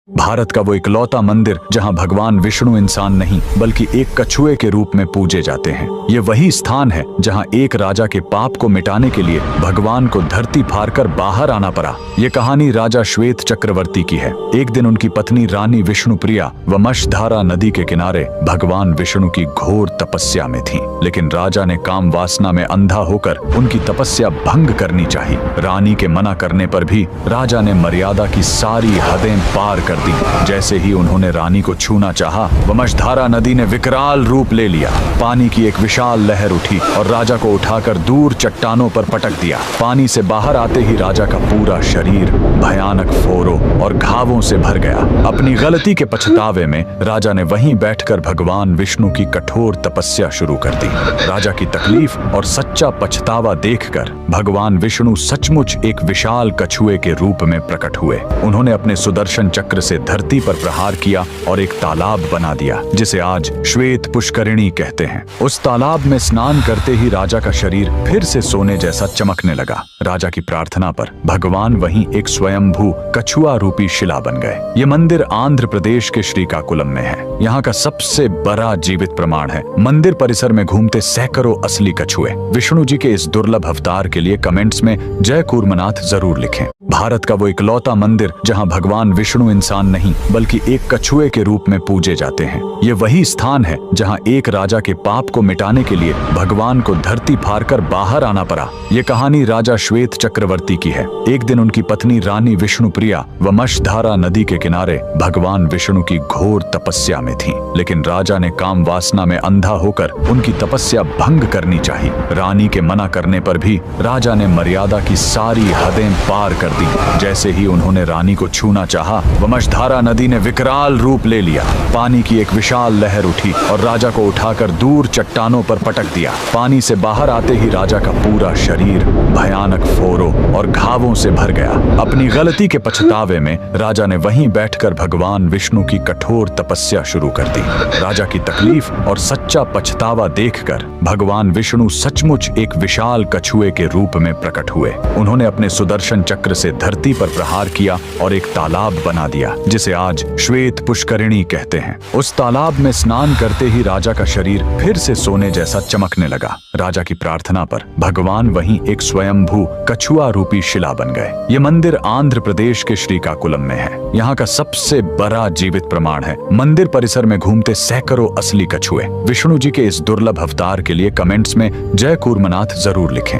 भारत का वो इकलौता मंदिर जहां भगवान विष्णु इंसान नहीं बल्कि एक कछुए के रूप में पूजे जाते हैं। ये वही स्थान है जहां एक राजा के पाप को मिटाने के लिए भगवान को धरती फाड़कर बाहर आना पड़ा। ये कहानी राजा श्वेत चक्रवर्ती की है। एक दिन उनकी पत्नी रानी विष्णुप्रिया वमशधारा नदी के किनारे भगवान विष्णु की घोर तपस्या में थी, लेकिन राजा ने काम वासना में अंधा होकर उनकी तपस्या भंग करनी चाही। रानी के मना करने पर भी राजा ने मर्यादा की सारी हदें पार कर दी। जैसे ही उन्होंने रानी को छूना चाहा, वमशधारा नदी ने विकराल रूप ले लिया। पानी की एक विशाल लहर उठी और राजा को उठाकर दूर चट्टानों पर पटक दिया। पानी से बाहर आते ही राजा का पूरा शरीर भयानक फोरों और घावों से भर गया। अपनी गलती के पछतावे में राजा ने वहीं बैठकर भगवान विष्णु की कठोर तपस्या शुरू कर दी। राजा की तकलीफ और सच्चा पछतावा देखकर भगवान विष्णु सचमुच एक विशाल कछुए के रूप में प्रकट हुए। उन्होंने अपने सुदर्शन चक्र से धरती पर प्रहार किया और एक तालाब बना दिया, जिसे आज श्वेत पुष्करिणी कहते हैं। उस तालाब में स्नान करते ही राजा का शरीर फिर से सोने जैसा चमकने लगा। राजा की प्रार्थना पर भगवान वहीं एक स्वयंभू कछुआ रूपी शिला बन गए। ये मंदिर आंध्र प्रदेश के श्रीकाकुलम में है। यहाँ का सबसे बड़ा जीवित प्रमाण है। मंदिर परिसर में घूमते सैकड़ों असली कछुए। विष्णु जी के इस दुर्लभ अवतार के लिए कमेंट्स में जय कूर्मनाथ जरूर लिखें। भारत का वो इकलौता मंदिर जहां भगवान विष्णु इंसान नहीं बल्कि एक कछुए के रूप में पूजे जाते हैं। ये वही स्थान है जहां एक राजा के पाप को मिटाने के लिए भगवान को धरती फाड़कर बाहर आना पड़ा। ये कहानी राजा श्वेत चक्रवर्ती की है। एक दिन उनकी पत्नी रानी विष्णुप्रिया वमशधारा नदी के किनारे भगवान विष्णु की घोर तपस्या में थी, लेकिन राजा ने काम वासना में अंधा होकर उनकी तपस्या भंग करनी चाही। रानी के मना करने पर भी राजा ने मर्यादा की सारी हदें पार कर दी। जैसे ही उन्होंने रानी को छूना चाहा, वमशधारा नदी ने विकराल रूप ले लिया। पानी की एक विशाल लहर उठी और राजा को उठाकर दूर चट्टानों पर पटक दिया। पानी से बाहर आते ही राजा का पूरा शरीर भयानक फोरों और घावों से भर गया। अपनी गलती के पछतावे में राजा ने वहीं बैठकर भगवान विष्णु की कठोर तपस्या शुरू कर दी। राजा की तकलीफ और सच्चा पछतावा देखकर भगवान विष्णु सचमुच एक विशाल कछुए के रूप में प्रकट हुए। उन्होंने अपने सुदर्शन चक्र से धरती पर प्रहार किया और एक तालाब बना दिया, जिसे आज श्वेत पुष्करिणी कहते हैं। उस तालाब में स्नान करते ही राजा का शरीर फिर से सोने जैसा चमकने लगा। राजा की प्रार्थना पर भगवान वहीं एक स्वयंभू कछुआ रूपी शिला बन गए। ये मंदिर आंध्र प्रदेश के श्रीकाकुलम में है। यहाँ का सबसे बड़ा जीवित प्रमाण है। मंदिर परिसर में घूमते सैकड़ों असली कछुए। विष्णु जी के इस दुर्लभ अवतार के लिए कमेंट्स में जय कूर्मनाथ जरूर लिखें।